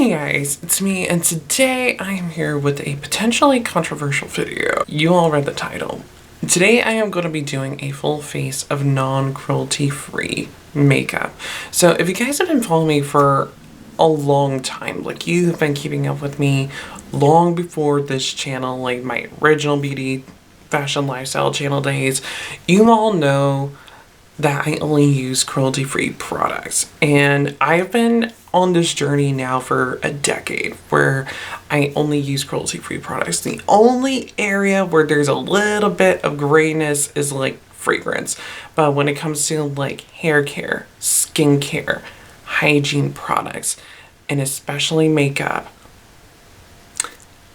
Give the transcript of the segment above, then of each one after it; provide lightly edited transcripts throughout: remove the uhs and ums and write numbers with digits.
Hey guys, it's me, and today I am here with a potentially controversial video. You all read the title. Today I am going to be doing a full face of non-cruelty free makeup. So if you guys have been following me for a long time, like you have been keeping up with me long before this channel, like my original beauty, fashion, lifestyle channel days, you all know that I only use cruelty-free products. And I've been on this journey now for a decade where I only use cruelty-free products. The only area where there's a little bit of grayness is like fragrance. But when it comes to like hair care, skin care, hygiene products, and especially makeup,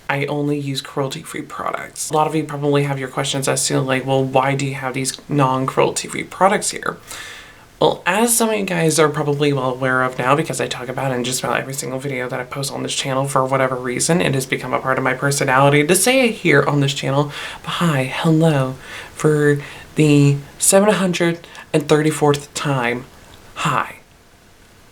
I only use cruelty-free products. A lot of you probably have your questions as to like, well, why do you have these non-cruelty-free products here? Well, as some of you guys are probably well aware of now, because I talk about it in just about every single video that I post on this channel for whatever reason, it has become a part of my personality to say it here on this channel. But hi, hello, for the 734th time, hi.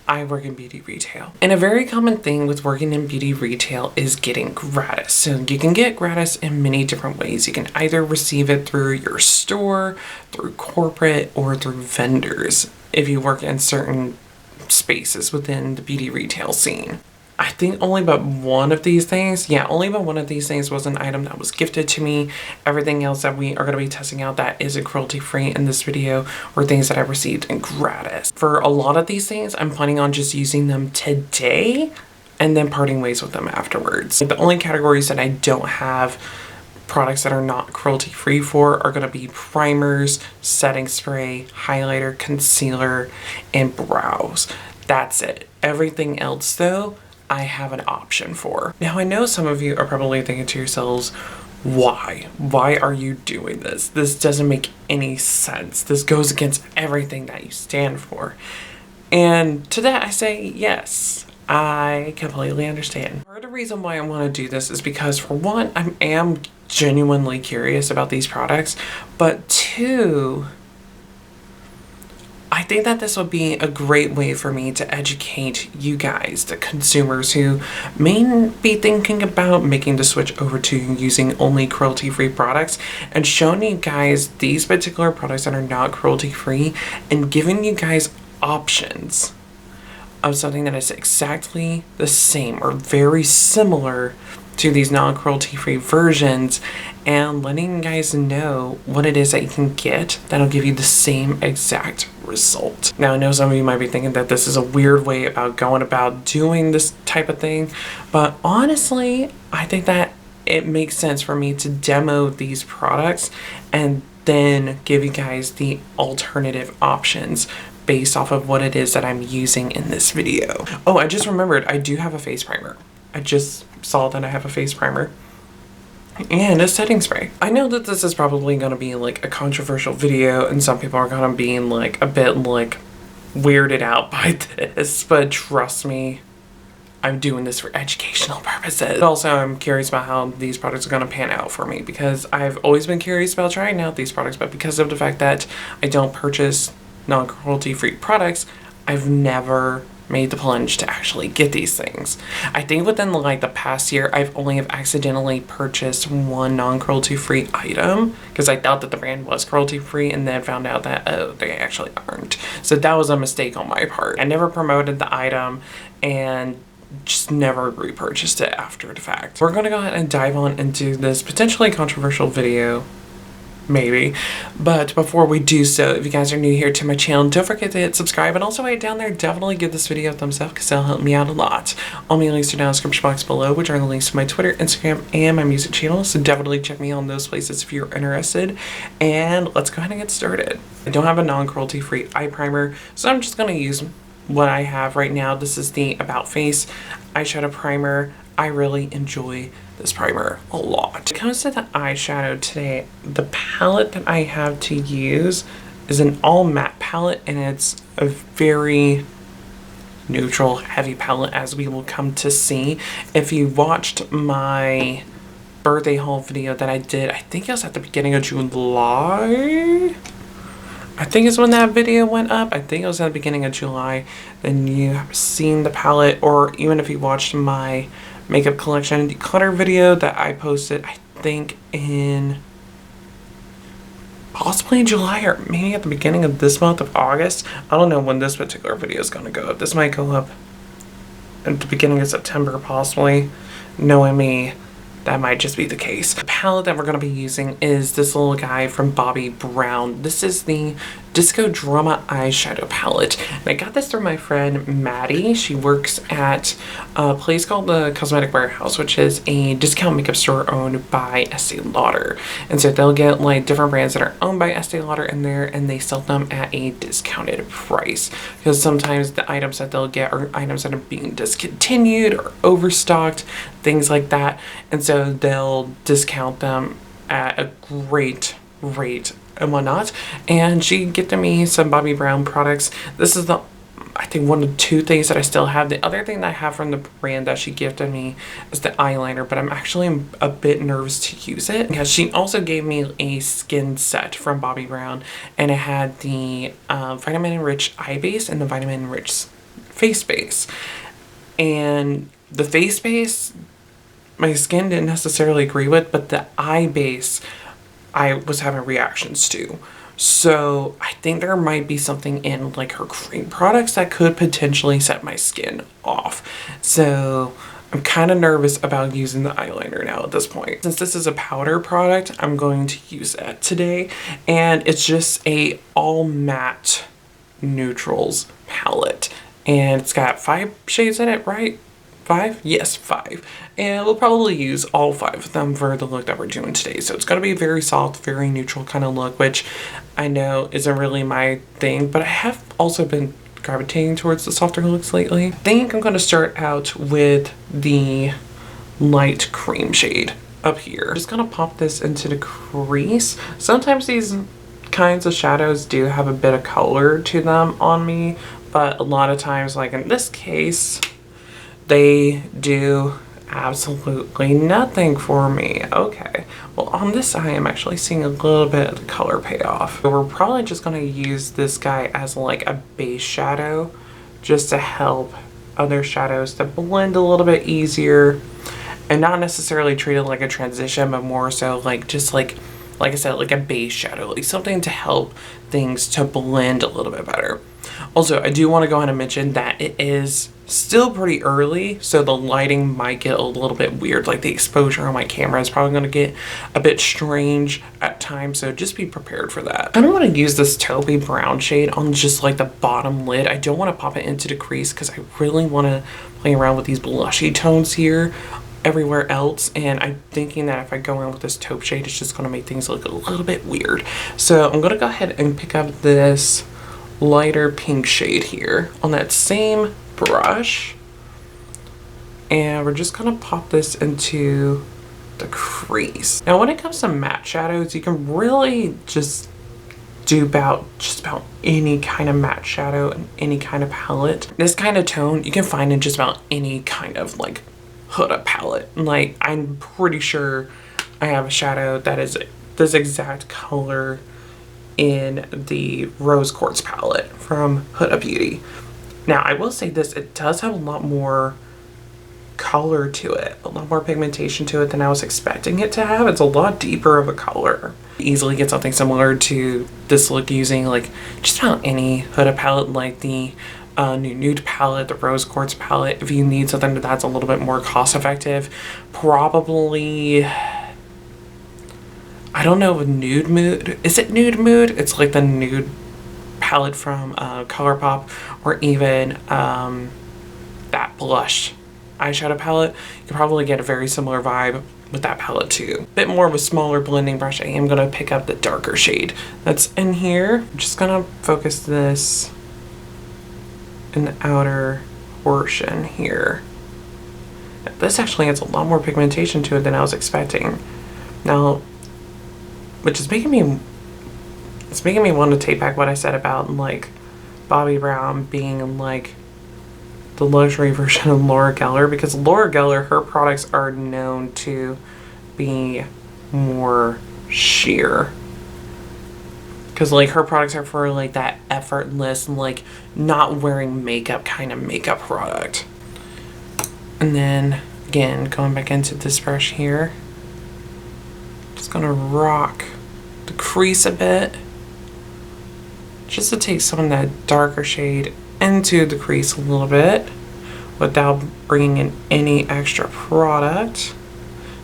I work in beauty retail. And a very common thing with working in beauty retail is getting gratis. So you can get gratis in many different ways. You can either receive it through your store, through corporate, or through vendors if you work in certain spaces within the beauty retail scene. I think only but one of these things, was an item that was gifted to me. Everything else that we are going to be testing out that isn't cruelty free in this video were things that I received in gratis. For a lot of these things, I'm planning on just using them today and then parting ways with them afterwards. The only categories that I don't have products that are not cruelty free for are going to be primers, setting spray, highlighter, concealer, and brows. That's it. Everything else though, I have an option for. Now I know some of you are probably thinking to yourselves, why? Why are you doing this? This doesn't make any sense. This goes against everything that you stand for. And to that I say, yes, I completely understand. Part of the reason why I want to do this is because for one, I am genuinely curious about these products, but two, I think that this would be a great way for me to educate you guys, the consumers who may be thinking about making the switch over to using only cruelty-free products, and showing you guys these particular products that are not cruelty-free and giving you guys options of something that is exactly the same or very similar to these non-cruelty-free versions, and letting you guys know what it is that you can get that'll give you the same exact result. Now I know some of you might be thinking that this is a weird way about going about doing this type of thing, but honestly I think that it makes sense for me to demo these products and then give you guys the alternative options based off of what it is that I'm using in this video. Oh, I just remembered, I do have a face primer. I just saw that I have a face primer and a setting spray. I know that this is probably going to be like a controversial video and some people are going to be like a bit like weirded out by this, but trust me, I'm doing this for educational purposes. Also, I'm curious about how these products are going to pan out for me, because I've always been curious about trying out these products, but because of the fact that I don't purchase non-cruelty free products, I've never made the plunge to actually get these things. I think within like the past year, I've only have accidentally purchased one non-cruelty free item because I thought that the brand was cruelty free and then found out that, oh, they actually aren't. So that was a mistake on my part. I never promoted the item and just never repurchased it after the fact. We're gonna go ahead and dive on into this potentially controversial video. Maybe. But before we do so, if you guys are new here to my channel, don't forget to hit subscribe, and also right down there, definitely give this video a thumbs up because that'll help me out a lot. All my links are down in the description box below, which are the links to my Twitter, Instagram, and my music channel, so definitely check me on those places if you're interested. And let's go ahead and get started. I don't have a non-cruelty free eye primer, so I'm just going to use what I have right now. This is the About Face eyeshadow primer. I really enjoy this primer a lot. When it comes to the eyeshadow today, the palette that I have to use is an all matte palette, and it's a very neutral, heavy palette, as we will come to see. If you watched my birthday haul video that I did, I think it was at the beginning of July. I think is when that video went up. I think it was at the beginning of July. Then you have seen the palette, or even if you watched my makeup collection declutter video that I posted, I think in possibly in July or maybe at the beginning of this month of August. I don't know when this particular video is going to go up. This might go up at the beginning of September, possibly. Knowing me, that might just be the case. The palette that we're going to be using is this little guy from Bobbi Brown. This is the Disco Drama eyeshadow palette. And I got this through my friend Maddie. She works at a place called the Cosmetic Warehouse, which is a discount makeup store owned by Estee Lauder. And so they'll get like different brands that are owned by Estee Lauder in there, and they sell them at a discounted price. Because sometimes the items that they'll get are items that are being discontinued or overstocked, things like that. And so they'll discount them at a great rate and whatnot. And she gifted me some Bobbi Brown products. This is the, I think, one of the two things that I still have. The other thing that I have from the brand that she gifted me is the eyeliner, but I'm actually a bit nervous to use it because she also gave me a skin set from Bobbi Brown, and it had the vitamin enriched eye base and the vitamin enriched face base. And the face base, my skin didn't necessarily agree with, but the eye base I was having reactions to. So I think there might be something in like her cream products that could potentially set my skin off. So I'm kind of nervous about using the eyeliner now at this point. Since this is a powder product, I'm going to use that today. And it's just a all matte neutrals palette. And it's got 5 shades in it, right? 5? Yes, 5. And we'll probably use all 5 of them for the look that we're doing today. So it's going to be a very soft, very neutral kind of look, which I know isn't really my thing, but I have also been gravitating towards the softer looks lately. I think I'm going to start out with the light cream shade up here. I'm just going to pop this into the crease. Sometimes these kinds of shadows do have a bit of color to them on me, but a lot of times, like in this case, they do absolutely nothing for me. Okay, well on this eye I'm actually seeing a little bit of the color payoff. We're probably just going to use this guy as like a base shadow just to help other shadows to blend a little bit easier, and not necessarily treat it like a transition, but more so like just like I said, like a base shadow, like something to help things to blend a little bit better. Also, I do want to go ahead and mention that it is still pretty early, so the lighting might get a little bit weird. Like the exposure on my camera is probably going to get a bit strange at times, so just be prepared for that. I don't want to use this taupey brown shade on just like the bottom lid. I don't want to pop it into the crease because I really want to play around with these blushy tones here everywhere else, and I'm thinking that if I go in with this taupe shade, it's just going to make things look a little bit weird. So I'm going to go ahead and pick up this lighter pink shade here on that same brush, and we're just going to pop this into the crease. Now when it comes to matte shadows, you can really just do just about any kind of matte shadow and any kind of palette. This kind of tone you can find in just about any kind of like Huda palette. Like I'm pretty sure I have a shadow that is this exact color in the Rose Quartz palette from Huda Beauty. Now I will say this, it does have a lot more color to it, a lot more pigmentation to it than I was expecting it to have. It's a lot deeper of a color. Easily get something similar to this look using like just about any Huda palette, like the new nude palette, the Rose Quartz palette. If you need something that's a little bit more cost effective, probably, I don't know, with Nude Mood. Is it Nude Mood? It's like the nude palette from ColourPop, or even that blush eyeshadow palette. You can probably get a very similar vibe with that palette too. Bit more of a smaller blending brush. I am going to pick up the darker shade that's in here. I'm just going to focus this in the outer portion here. This actually has a lot more pigmentation to it than I was expecting. Now, which is making me want to take back what I said about like Bobbi Brown being like the luxury version of Laura Geller, because Laura Geller, her products are known to be more sheer. because like her products are for like that effortless, like not wearing makeup kind of makeup product. And then again, going back into this brush here, just gonna rock the crease a bit, just to take some of that darker shade into the crease a little bit without bringing in any extra product.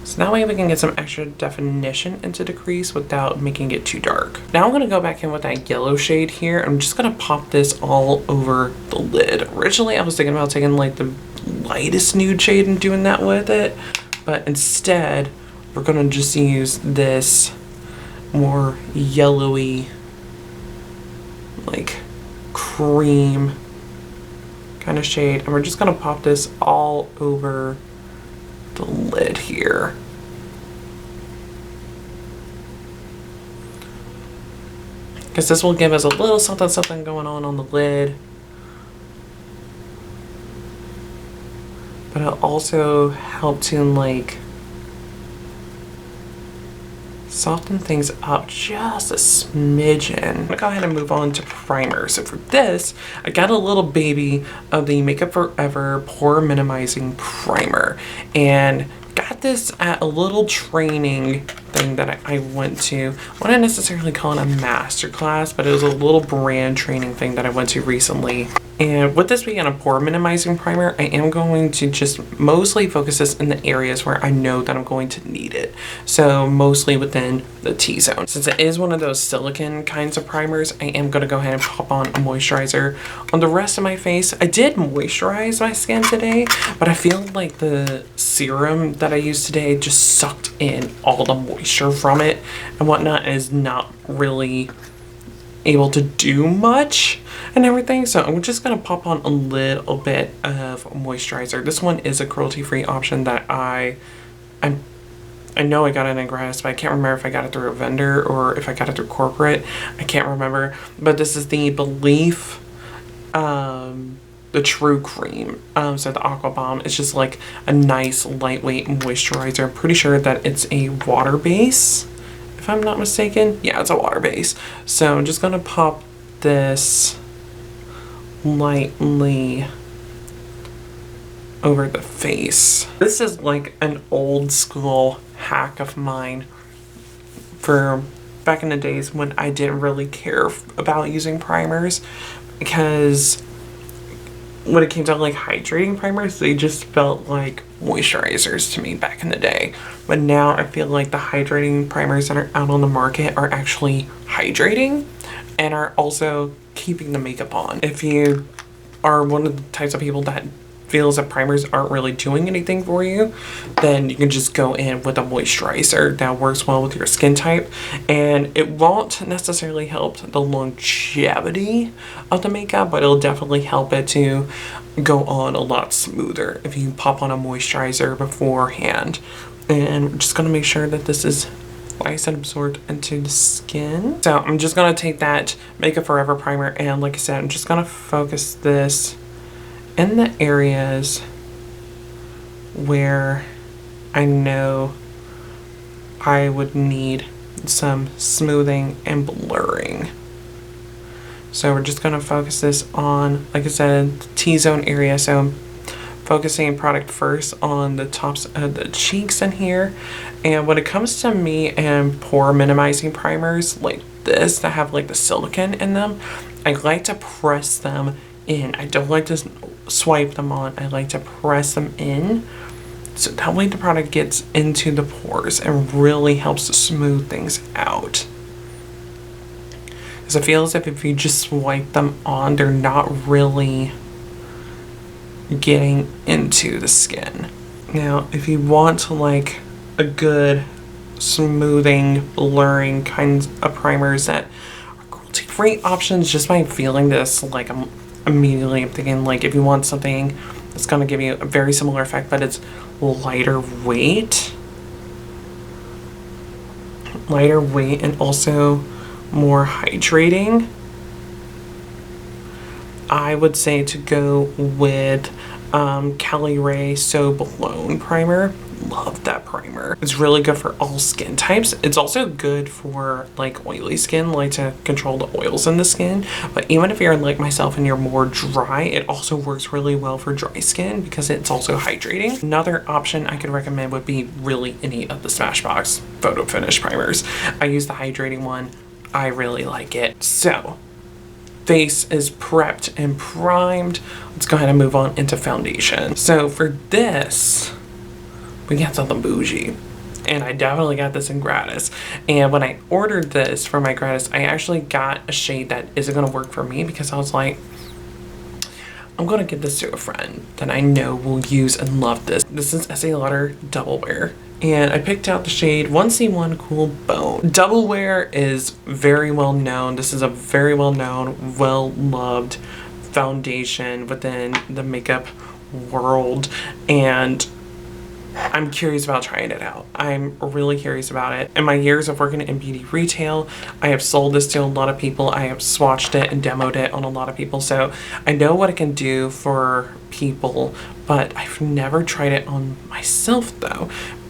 So that way we can get some extra definition into the crease without making it too dark. Now I'm gonna go back in with that yellow shade here. I'm just gonna pop this all over the lid. Originally I was thinking about taking like the lightest nude shade and doing that with it, but instead we're gonna just use this more yellowy, like cream kind of shade, and we're just gonna pop this all over the lid here. Because this will give us a little something something going on the lid. But it'll also help to like soften things up just a smidgen. I'm gonna go ahead and move on to primer. So for this, I got a little baby of the Makeup Forever Pore Minimizing Primer, and got this at a little training thing that I went to. I wouldn't necessarily call it a master class, but it was a little brand training thing that I went to recently. And with this being a pore minimizing primer, I am going to just mostly focus this in the areas where I know that I'm going to need it. So mostly within the T-zone. Since it is one of those silicone kinds of primers, I am going to go ahead and pop on a moisturizer on the rest of my face. I did moisturize my skin today, but I feel like the serum that I used today just sucked in all the moisture from it and whatnot, and is not really able to do much and everything. So I'm just gonna pop on a little bit of moisturizer. This one is a cruelty-free option that I know I got it in gratis, but I can't remember if I got it through a vendor or if I got it through corporate. I can't remember, but this is the Belief the True Cream. So the Aqua Bomb is just like a nice lightweight moisturizer. I'm pretty sure that it's a water base, if I'm not mistaken. Yeah, it's a water base. So I'm just gonna pop this lightly over the face. This is like an old school hack of mine for back in the days when I didn't really care about using primers, because when it came to like hydrating primers, they just felt like moisturizers to me back in the day. But now I feel like the hydrating primers that are out on the market are actually hydrating and are also keeping the makeup on. If you are one of the types of people that feels that primers aren't really doing anything for you, then you can just go in with a moisturizer that works well with your skin type, and it won't necessarily help the longevity of the makeup, but it'll definitely help it to go on a lot smoother if you pop on a moisturizer beforehand. And we're just gonna make sure that this is, like I said, absorbed into the skin. So I'm just gonna take that Makeup Forever primer, and like I said, I'm just gonna focus this in the areas where I know I would need some smoothing and blurring. So we're just gonna focus this on, like I said, the T-zone area. So I'm focusing product first on the tops of the cheeks in here. And when it comes to me and pore minimizing primers like this that have like the silicone in them, I like to press them in. I don't like to swipe them on. I like to press them in, so that way the product gets into the pores and really helps to smooth things out. Because I feel as if you just swipe them on, they're not really getting into the skin. Now, if you want like a good smoothing, blurring kinds of primers that are cruelty-free options, just by feeling this, like I'm thinking like if you want something that's going to give you a very similar effect but it's lighter weight and also more hydrating, I would say to go with Cali Ray So Blown primer. love that primer. It's really good for all skin types. It's also good for like oily skin, like to control the oils in the skin. But even if you're like myself and you're more dry, it also works really well for dry skin because it's also hydrating. Another option I could recommend would be really any of the Smashbox Photo Finish primers. I use the hydrating one. I really like it. So face is prepped and primed. Let's go ahead and move on into foundation. So for this, we got something bougie. And I definitely got this in gratis. And when I ordered this for my gratis, I actually got a shade that isn't gonna work for me because I was like, I'm gonna give this to a friend that I know will use and love this. This is Estee Lauder Double Wear. And I picked out the shade 1C1 Cool Bone. Double Wear is very well known. This is a very well known, well loved foundation within the makeup world. And I'm curious about trying it out. I'm really curious about it. In my years of working in beauty retail, I have sold this to a lot of people. I have swatched it and demoed it on a lot of people. So I know what it can do for people, but I've never tried it on myself though.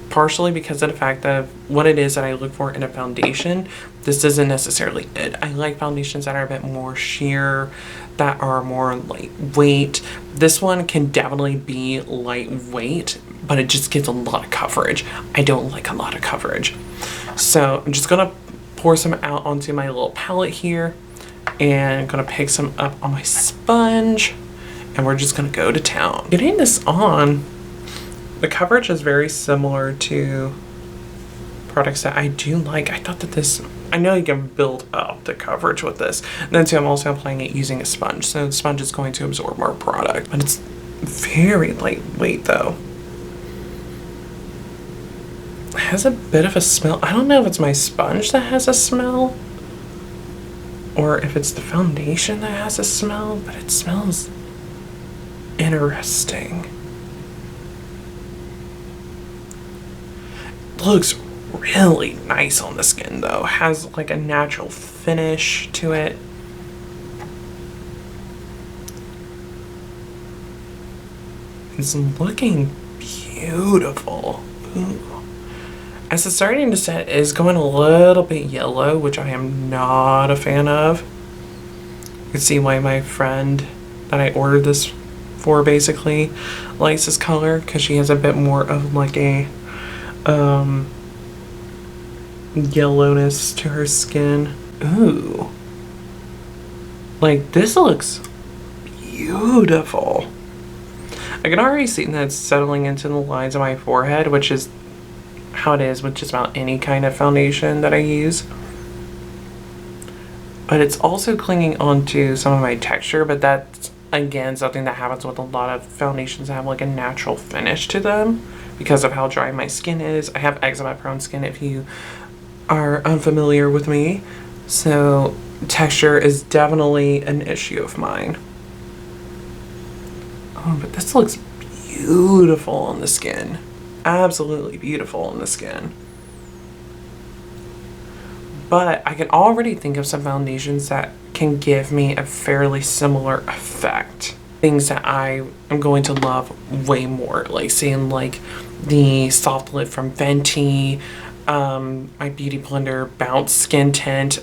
Partially because of the fact that what it is that I look for in a foundation, this isn't necessarily it. I like foundations that are a bit more sheer, that are more lightweight. This one can definitely be lightweight, but it just gives a lot of coverage. I don't like a lot of coverage. So I'm just gonna pour some out onto my little palette here and I'm gonna pick some up on my sponge and we're just gonna go to town. Getting this on, the coverage is very similar to products that I do like. I thought that this, I know you can build up the coverage with this. And then too, I'm also applying it using a sponge. So the sponge is going to absorb more product, but it's very lightweight though. It has a bit of a smell. I don't know if it's my sponge that has a smell or if it's the foundation that has a smell, but it smells interesting. Looks really nice on the skin though. Has like a natural finish to it. It's looking beautiful. Ooh. As it's starting to set, it is going a little bit yellow, which I am not a fan of. You can see why my friend that I ordered this for basically likes this color, because she has a bit more of like a yellowness to her skin. Ooh. Like, this looks beautiful. I can already see that it's settling into the lines of my forehead, which is how it is with just about any kind of foundation that I use. But it's also clinging onto some of my texture, but that's, again, something that happens with a lot of foundations that have like a natural finish to them because of how dry my skin is. I have eczema prone skin if you are unfamiliar with me. So texture is definitely an issue of mine. Oh, but this looks beautiful on the skin. Absolutely beautiful on the skin. But I can already think of some foundations that can give me a fairly similar effect. Things that I am going to love way more. Like saying like the soft lip from Fenty, my Beauty Blender Bounce Skin Tint.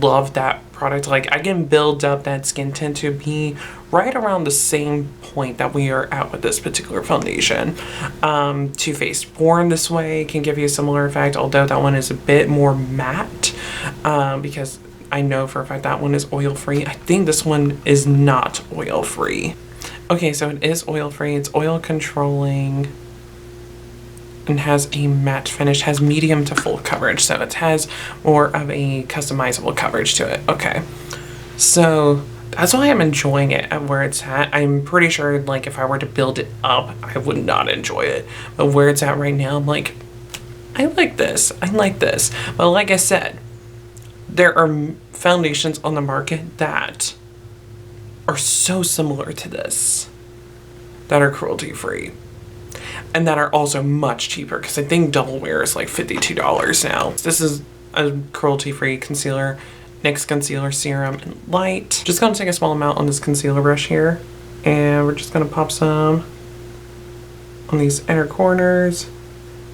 Love that product. Like, I can build up that skin tint to be right around the same point that we are at with this particular foundation. Too Faced Born This Way can give you a similar effect, although that one is a bit more matte, because I know for a fact that one is oil-free. I think this one is not oil-free. Okay, so it is oil-free. It's oil controlling and has a matte finish, has medium to full coverage, so it has more of a customizable coverage to it. Okay, so that's why I'm enjoying it at where it's at. I'm pretty sure like if I were to build it up, I would not enjoy it, but where it's at right now, I'm like, I like this, I like this. But like I said, there are foundations on the market that are so similar to this that are cruelty free. And that are also much cheaper, because I think Double Wear is like $52 now. This is a cruelty-free concealer, NYX Concealer Serum in Light. Just gonna take a small amount on this concealer brush here, and we're just gonna pop some on these inner corners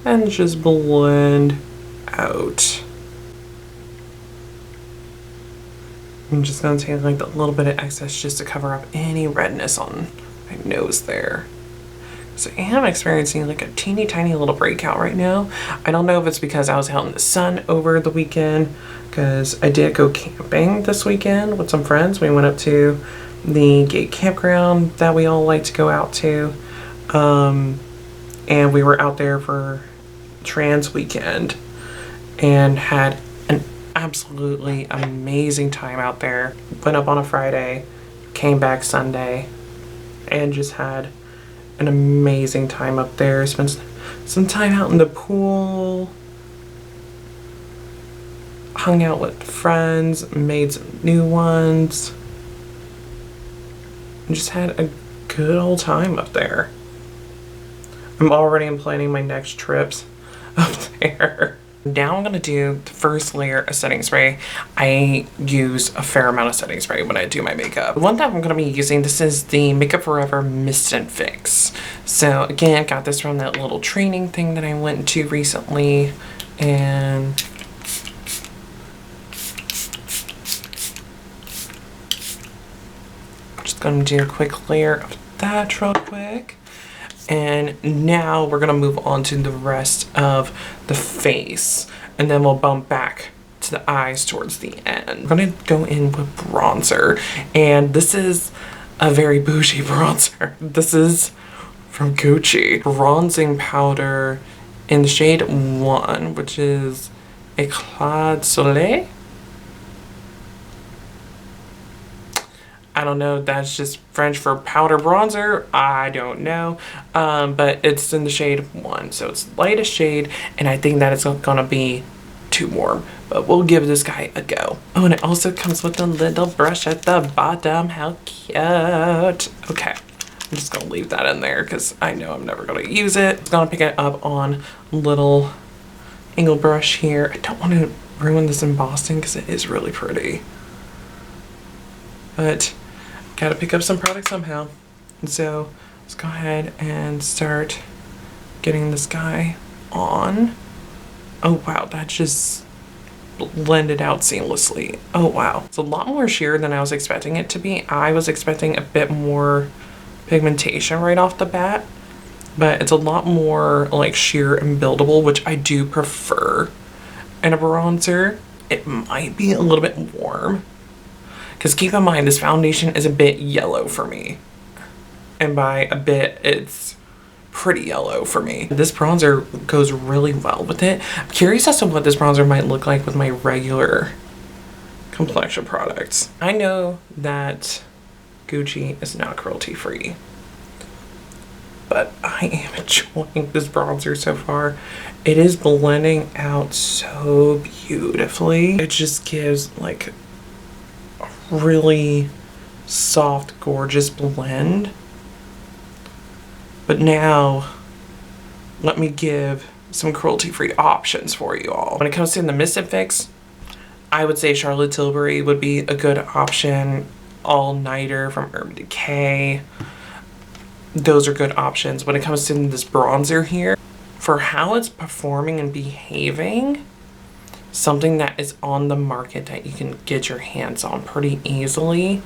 and just blend out. I'm just gonna take like the little bit of excess just to cover up any redness on my nose there. So I am experiencing like a teeny tiny little breakout right now. I don't know if it's because I was out in the sun over the weekend, because I did go camping this weekend with some friends. We went up to the gate campground that we all like to go out to. And we were out there for trans weekend and had an absolutely amazing time out there. Went up on a Friday, came back Sunday, and just had an amazing time up there. Spent some time out in the pool, hung out with friends, made some new ones, and just had a good old time up there. I'm already planning my next trips up there. Now I'm gonna do the first layer of setting spray. I use a fair amount of setting spray when I do my makeup. The one that I'm gonna be using, this is the Makeup Forever Mist and Fix. So again, got this from that little training thing that I went to recently, and just gonna do a quick layer of that real quick. And now we're gonna move on to the rest of the face, and then we'll bump back to the eyes towards the end. I'm gonna go in with bronzer, and this is a very bougie bronzer. This is from Gucci. Bronzing powder in the shade 1, which is Éclat de Soleil. I don't know, that's just French for powder bronzer. I don't know, but it's in the shade 1, so it's lightest shade, and I think that it's gonna be too warm, but we'll give this guy a go. Oh, and it also comes with a little brush at the bottom. How cute. Okay, I'm just gonna leave that in there because I know I'm never gonna use it. I'm gonna pick it up on a little angle brush here. I don't want to ruin this embossing because it is really pretty, but gotta pick up some product somehow. And so let's go ahead and start getting this guy on. Oh wow, that just blended out seamlessly. Oh wow, it's a lot more sheer than I was expecting it to be. I was expecting a bit more pigmentation right off the bat, but it's a lot more like sheer and buildable, which I do prefer in a bronzer. It might be a little bit warm, because keep in mind, this foundation is a bit yellow for me. And by a bit, it's pretty yellow for me. This bronzer goes really well with it. I'm curious as to what this bronzer might look like with my regular complexion products. I know that Gucci is not cruelty free, but I am enjoying this bronzer so far. It is blending out so beautifully. It just gives like really soft, gorgeous blend. But now let me give some cruelty-free options for you all. When it comes to the Mist and Fix, I would say Charlotte Tilbury would be a good option. All Nighter from Urban Decay. Those are good options. When it comes to this bronzer here, for how it's performing and behaving, something that is on the market that you can get your hands on pretty easily.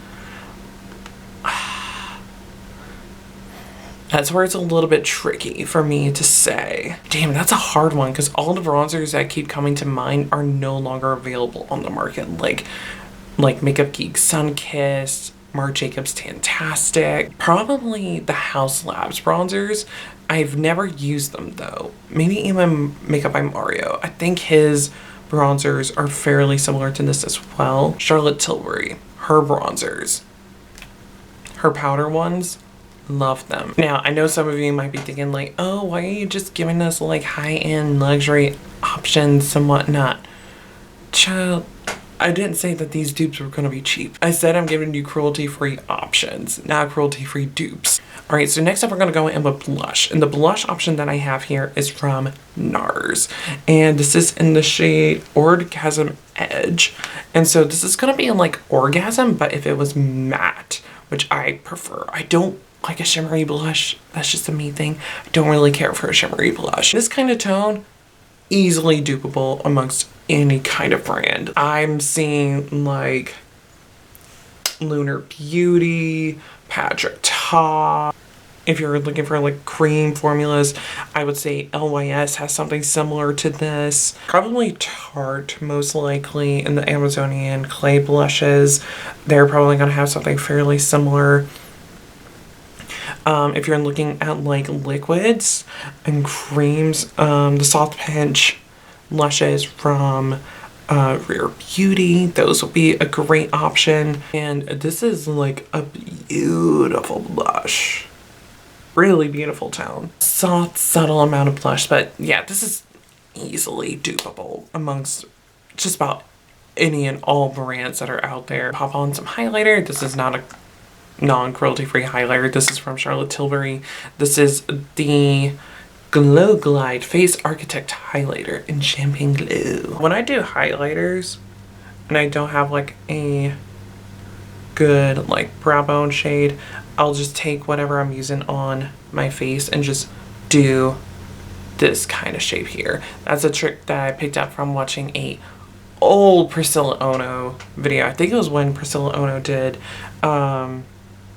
That's where it's a little bit tricky for me to say. Damn, that's a hard one, because all the bronzers that keep coming to mind are no longer available on the market. Like Makeup Geek Sunkissed, Marc Jacobs Tantastic, probably the House Labs bronzers. I've never used them though. Maybe even Makeup by Mario. I think his bronzers are fairly similar to this as well. Charlotte Tilbury, her bronzers, her powder ones, love them. Now, I know some of you might be thinking like, oh, why are you just giving us like high-end luxury options and whatnot? Child, I didn't say that these dupes were gonna be cheap. I said I'm giving you cruelty-free options, not cruelty-free dupes. All right, so next up we're gonna go in with blush. And the blush option that I have here is from NARS. And this is in the shade Orgasm Edge. And so this is gonna be in like Orgasm, but if it was matte, which I prefer. I don't like a shimmery blush. That's just a me thing. I don't really care for a shimmery blush. This kind of tone, easily dupable amongst any kind of brand. I'm seeing like Lunar Beauty, Patrick Ta. If you're looking for like cream formulas, I would say LYS has something similar to this. Probably Tarte, most likely, and the Amazonian clay blushes. They're probably gonna have something fairly similar. If you're looking at like liquids and creams, the Soft Pinch blushes from Rare Beauty, those will be a great option. And this is like a beautiful blush. Really beautiful tone. Soft, subtle amount of blush, but yeah, this is easily dupable amongst just about any and all brands that are out there. Pop on some highlighter. This is not a non-cruelty free highlighter. This is from Charlotte Tilbury. This is the Glow Glide Face Architect Highlighter in Champagne Glow. When I do highlighters and I don't have like a good like brow bone shade, I'll just take whatever I'm using on my face and just do this kind of shape here. That's a trick that I picked up from watching a old Priscilla Ono video. I think it was when Priscilla Ono did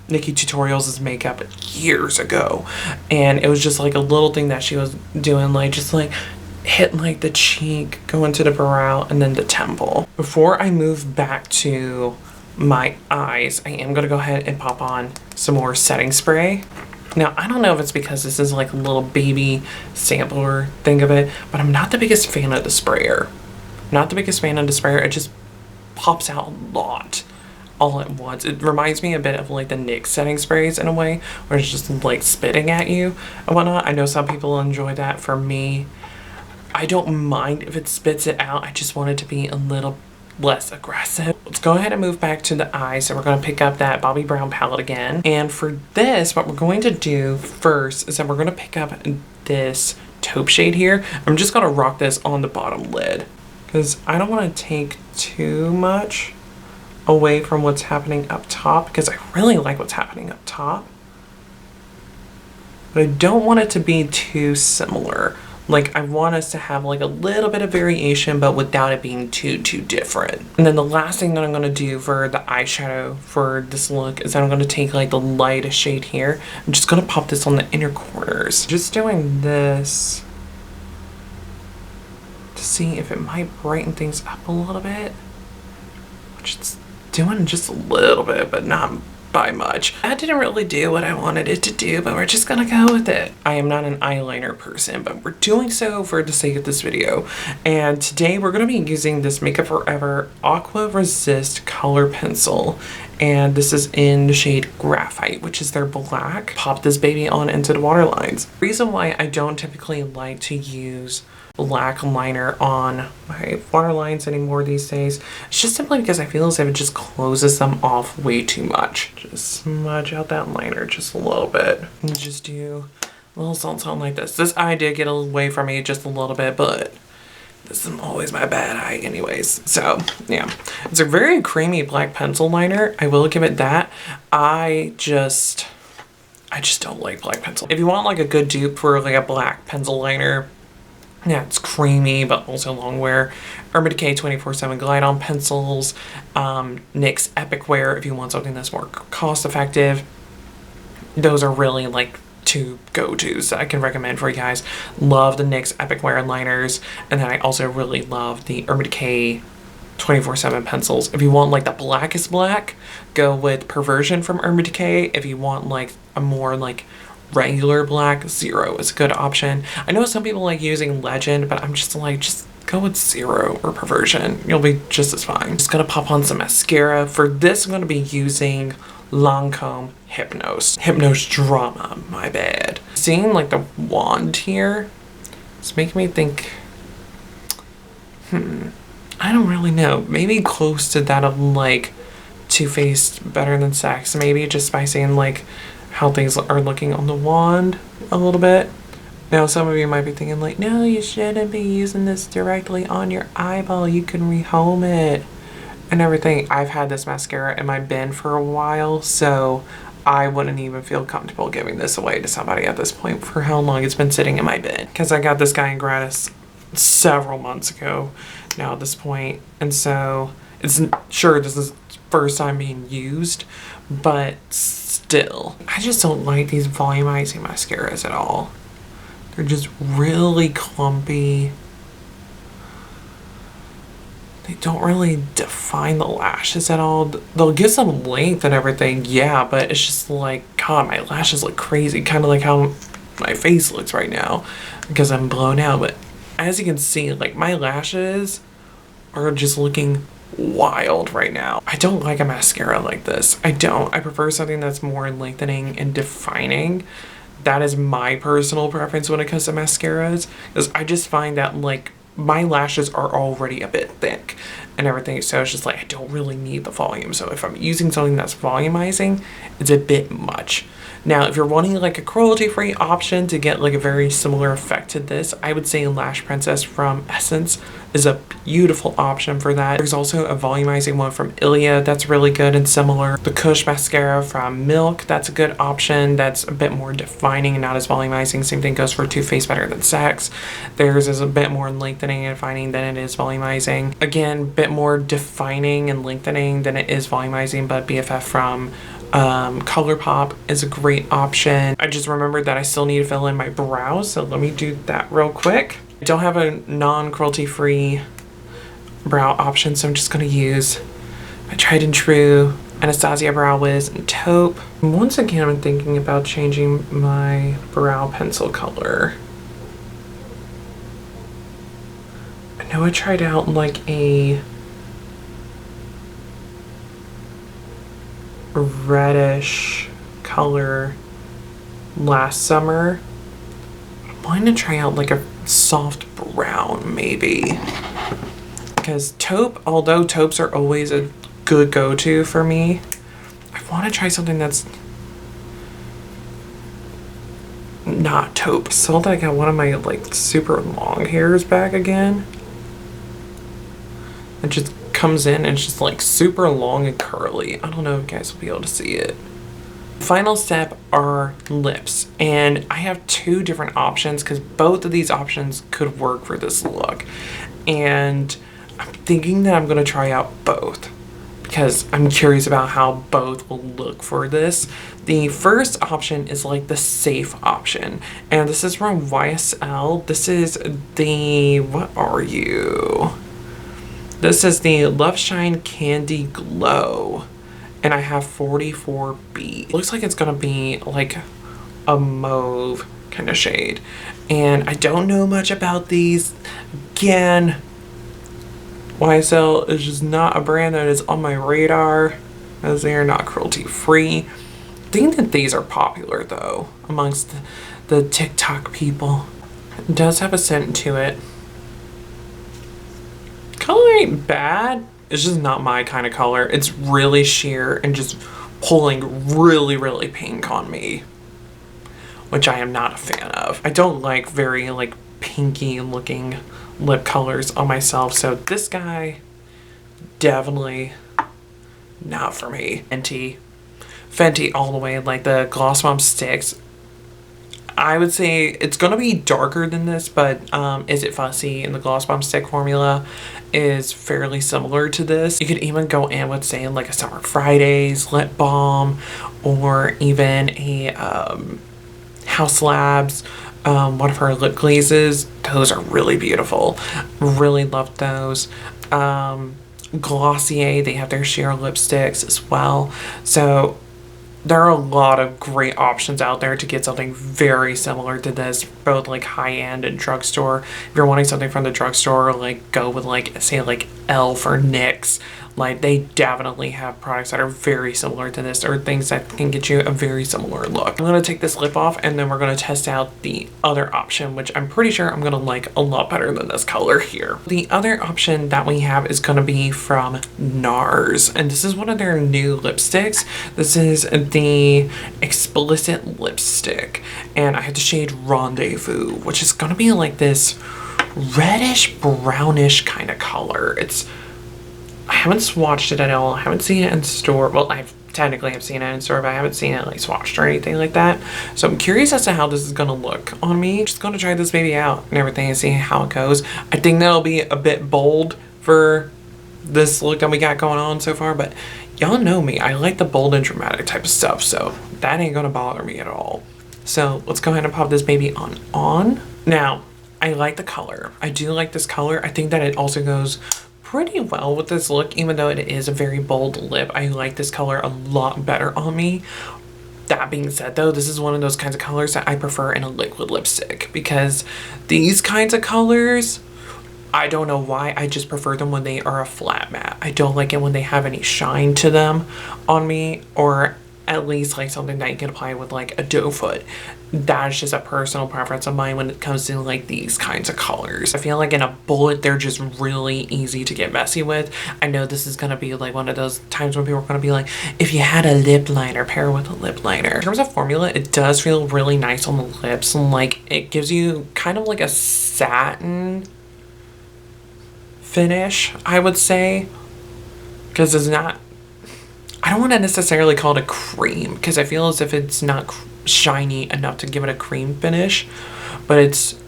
Nikki Tutorials' makeup years ago, and it was just like a little thing that she was doing, like just like hit like the cheek, go into the brow, and then the temple. Before I move back to my eyes, I am gonna go ahead and pop on some more setting spray. Now, I don't know if it's because this is like a little baby sampler thing of it, but I'm not the biggest fan of the sprayer. Not the biggest fan of the sprayer. It just pops out a lot all at once. It reminds me a bit of like the NYX setting sprays in a way, where it's just like spitting at you and whatnot. I know some people enjoy that. For me, I don't mind if it spits it out. I just want it to be a little less aggressive. Let's go ahead and move back to the eyes. So we're going to pick up that Bobbi Brown palette again. And for this, what we're going to do first is that we're going to pick up this taupe shade here. I'm just going to rock this on the bottom lid because I don't want to take too much away from what's happening up top, because I really like what's happening up top, but I don't want it to be too similar. Like, I want us to have like a little bit of variation, but without it being too different. And then the last thing that I'm going to do for the eyeshadow for this look is that I'm going to take like the lightest shade here. I'm just going to pop this on the inner corners. Just doing this to see if it might brighten things up a little bit, which it's doing just a little bit, but not by much. That didn't really do what I wanted it to do, but we're just gonna go with it. I am not an eyeliner person, but we're doing so for the sake of this video. And today we're gonna be using this Makeup Forever Aqua Resist color pencil. And this is in the shade Graphite, which is their black. Pop this baby on into the waterlines. The reason why I don't typically like to use black liner on my waterlines anymore these days, it's just simply because I feel as if it just closes them off way too much. Just smudge out that liner just a little bit and just do a little something like this. This eye did get away from me just a little bit, but this is always my bad eye anyways. So yeah, it's a very creamy black pencil liner. I will give it that. I just don't like black pencil. If you want like a good dupe for like a black pencil liner, yeah, it's creamy, but also long wear. Urban Decay 24/7 Glide On pencils. NYX Epic Wear if you want something that's more cost effective. Those are really like two go-tos that I can recommend for you guys. Love the NYX Epic Wear liners. And then I also really love the Urban Decay 24/7 pencils. If you want like the blackest black, go with Perversion from Urban Decay. If you want like a more like regular black, Zero is a good option. I know some people like using Legend, but I'm just like, just go with Zero or Perversion. You'll be just as fine. Just gonna pop on some mascara. For this, I'm gonna be using Lancome Hypnose Drama, my bad. Seeing like the wand here, it's making me think, I don't really know. Maybe close to that of like Too Faced Better Than Sex, maybe, just by seeing like how things are looking on the wand a little bit. Now some of you might be thinking like, no, you shouldn't be using this directly on your eyeball, you can rehome it and everything. I've had this mascara in my bin for a while, so I wouldn't even feel comfortable giving this away to somebody at this point for how long it's been sitting in my bin. Because I got this guy in gratis several months ago now at this point. And so it's sure this is first time being used, but still. I just don't like these volumizing mascaras at all. They're just really clumpy. They don't really define the lashes at all. They'll give some length and everything, yeah, but it's just like, God, my lashes look crazy. Kind of like how my face looks right now because I'm blown out. But as you can see, like, my lashes are just looking wild right now. I don't like a mascara like this. I don't. I prefer something that's more lengthening and defining. That is my personal preference when it comes to mascaras, because I just find that, like, my lashes are already a bit thick and everything, so it's just like I don't really need the volume. So if I'm using something that's volumizing, it's a bit much. Now, if you're wanting like a cruelty-free option to get like a very similar effect to this, I would say Lash Princess from Essence is a beautiful option for that. There's also a volumizing one from Ilia that's really good and similar. The Kush mascara from Milk, that's a good option. That's a bit more defining and not as volumizing. Same thing goes for Too Faced Better Than Sex. Theirs is a bit more lengthening and defining than it is volumizing. Again, bit more defining and lengthening than it is volumizing, but BFF from ColourPop is a great option. I just remembered that I still need to fill in my brows, so let me do that real quick. I don't have a non-cruelty free brow option, so I'm just going to use my tried and true Anastasia Brow Wiz and Taupe. Once again, I'm thinking about changing my brow pencil color. I know I tried out like a reddish color last summer. I'm wanting to try out like a soft brown maybe, because taupe, although taupes are always a good go-to for me, I want to try something that's not taupe. So that I got one of my like super long hairs back again. It just comes in and it's just like super long and curly. I don't know if you guys will be able to see it. Final step are lips, and I have two different options because both of these options could work for this look, and I'm thinking that I'm going to try out both because I'm curious about how both will look for this. The first option is like the safe option, and this is from YSL. This is the, what are you? This is the Love Shine Candy Glow, and I have 44B. Looks like it's gonna be like a mauve kind of shade, and I don't know much about these. Again, YSL is just not a brand that is on my radar, as they are not cruelty free. I think that these are popular though amongst the TikTok people. It does have a scent to it. Color ain't bad. It's just not my kind of color. It's really sheer and just pulling really, really pink on me, which I am not a fan of. I don't like very like pinky looking lip colors on myself, so this guy definitely not for me. Fenty all the way, like the Gloss Bomb Sticks. I would say it's gonna be darker than this, but Is It Fussy in the Gloss Bomb Stick formula is fairly similar to this. You could even go in with, say, like a Summer Fridays lip balm, or even a House Labs, one of her lip glazes. Those are really beautiful. Really love those. Glossier, they have their sheer lipsticks as well. So there are a lot of great options out there to get something very similar to this, both like high-end and drugstore. If you're wanting something from the drugstore, like go with like, say, like ELF or NYX. Like, they definitely have products that are very similar to this, or things that can get you a very similar look. I'm going to take this lip off, and then we're going to test out the other option, which I'm pretty sure I'm going to like a lot better than this color here. The other option that we have is going to be from NARS, and this is one of their new lipsticks. This is the Explicit Lipstick, and I have the shade Rendezvous, which is going to be like this reddish brownish kind of color. It's, haven't swatched it at all. I haven't seen it in store. Well, I've technically have seen it in store, but I haven't seen it like swatched or anything like that. So I'm curious as to how this is gonna look on me. Just gonna try this baby out and everything and see how it goes. I think that'll be a bit bold for this look that we got going on so far, but y'all know me. I like the bold and dramatic type of stuff, so that ain't gonna bother me at all. So let's go ahead and pop this baby on. Now, I like the color. I do like this color. I think that it also goes pretty well with this look, even though it is a very bold lip. I like this color a lot better on me. That being said though, this is one of those kinds of colors that I prefer in a liquid lipstick, because these kinds of colors, I don't know why, I just prefer them when they are a flat matte. I don't like it when they have any shine to them on me, or at least like something that you can apply with like a doe foot. That's just a personal preference of mine when it comes to like these kinds of colors. I feel like in a bullet, they're just really easy to get messy with. I know this is gonna be like one of those times when people are gonna be like, if you had a lip liner, pair with a lip liner. In terms of formula, it does feel really nice on the lips, and like it gives you kind of like a satin finish, I would say, because it's not, I don't want to necessarily call it a cream, because I feel as if it's not shiny enough to give it a cream finish, but it's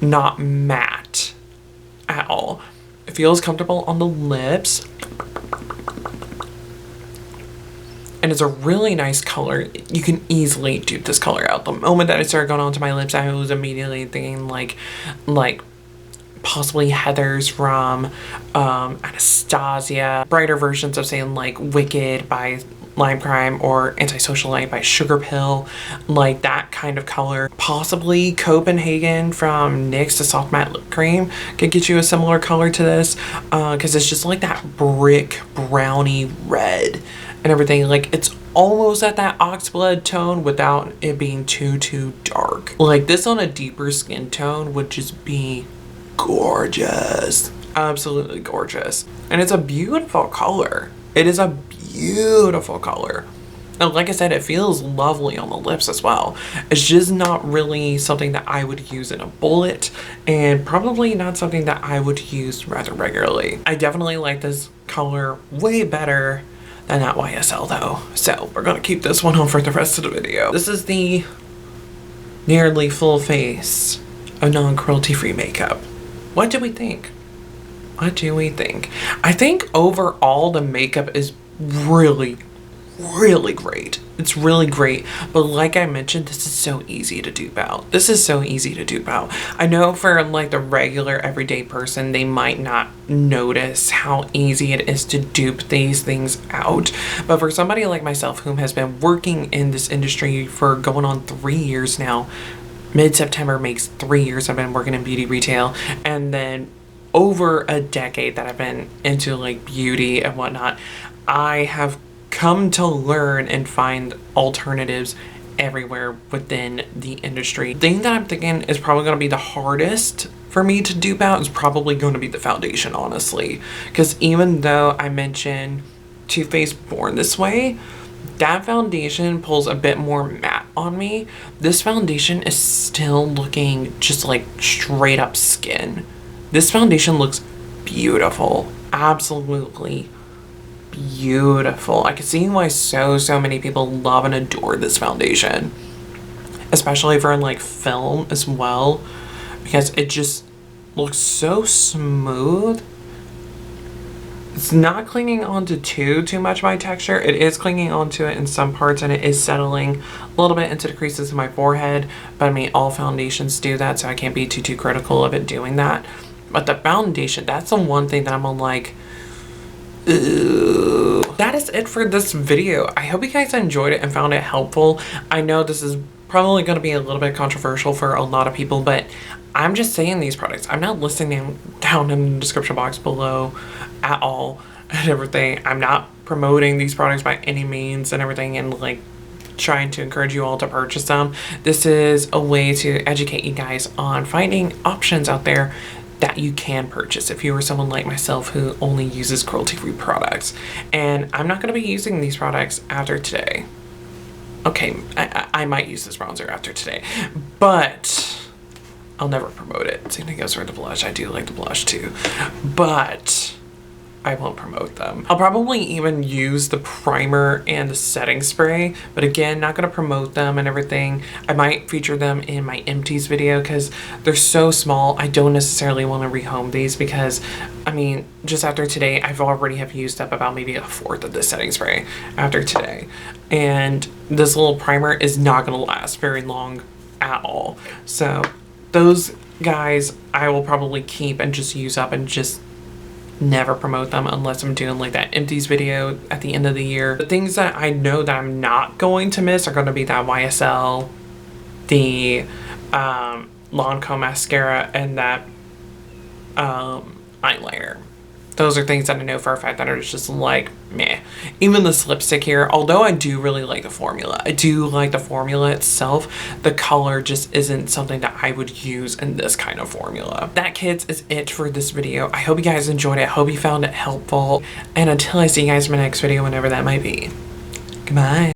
not matte at all. It feels comfortable on the lips, and it's a really nice color. You can easily dupe this color out. The moment that it started going onto my lips, I was immediately thinking like possibly Heather's from Anastasia, brighter versions of saying like Wicked by Lime Crime or Antisocialite by Sugar Pill, like that kind of color. Possibly Copenhagen from NYX, the soft matte lip cream, could get you a similar color to this, because it's just like that brick brownie red and everything. Like it's almost at that oxblood tone without it being too dark. Like this on a deeper skin tone would just be gorgeous, absolutely gorgeous. And it's a beautiful color. It is a beautiful color, and like I said, it feels lovely on the lips as well. It's just not really something that I would use in a bullet, and probably not something that I would use rather regularly. I definitely like this color way better than that YSL though, so we're gonna keep this one on for the rest of the video. This is the nearly full face of non-cruelty free makeup. What do we think? What do we think? I think overall the makeup is really great. It's really great, but like I mentioned, this is so easy to dupe out. This is so easy to dupe out. I know for like the regular everyday person, they might not notice how easy it is to dupe these things out, but for somebody like myself who has been working in this industry for going on 3 years now, mid-September makes 3 years I've been working in beauty retail, and then over a decade that I've been into like beauty and whatnot, I have come to learn and find alternatives everywhere within the industry. The thing that I'm thinking is probably going to be the hardest for me to dupe out is probably going to be the foundation, honestly, because even though I mentioned Too Faced Born This Way, that foundation pulls a bit more matte on me. This foundation is still looking just like straight up skin. This foundation looks beautiful, absolutely beautiful. I can see why so many people love and adore this foundation, especially for like film as well, because it just looks so smooth. It's not clinging onto too much of my texture. It is clinging onto it in some parts, and it is settling a little bit into the creases of my forehead, but I mean all foundations do that, so I can't be too critical of it doing that. But the foundation, that's the one thing that I'm on like, ooh. That is it for this video. I hope you guys enjoyed it and found it helpful. I know this is probably going to be a little bit controversial for a lot of people, but I'm just saying these products. I'm not listing them down in the description box below at all and everything. I'm not promoting these products by any means and everything, and like trying to encourage you all to purchase them. This is a way to educate you guys on finding options out there that you can purchase if you are someone like myself who only uses cruelty-free products. And I'm not going to be using these products after today. Okay, I might use this bronzer after today, but I'll never promote it. Same thing goes for the blush. I do like the blush too, but I won't promote them. I'll probably even use the primer and the setting spray, but again, not gonna promote them and everything. I might feature them in my empties video because they're so small. I don't necessarily want to rehome these because, I mean, just after today, I've already have used up about maybe a fourth of the setting spray after today. And this little primer is not gonna last very long at all. So those guys I will probably keep and just use up and just never promote them unless I'm doing like that empties video at the end of the year. The things that I know that I'm not going to miss are going to be that YSL, the Lancome mascara, and that eyeliner. Those are things that I know for a fact that are just like, meh. Even this lipstick here, although I do really like the formula. I do like the formula itself. The color just isn't something that I would use in this kind of formula. That, kids, is it for this video. I hope you guys enjoyed it. I hope you found it helpful. And until I see you guys in my next video, whenever that might be. Goodbye.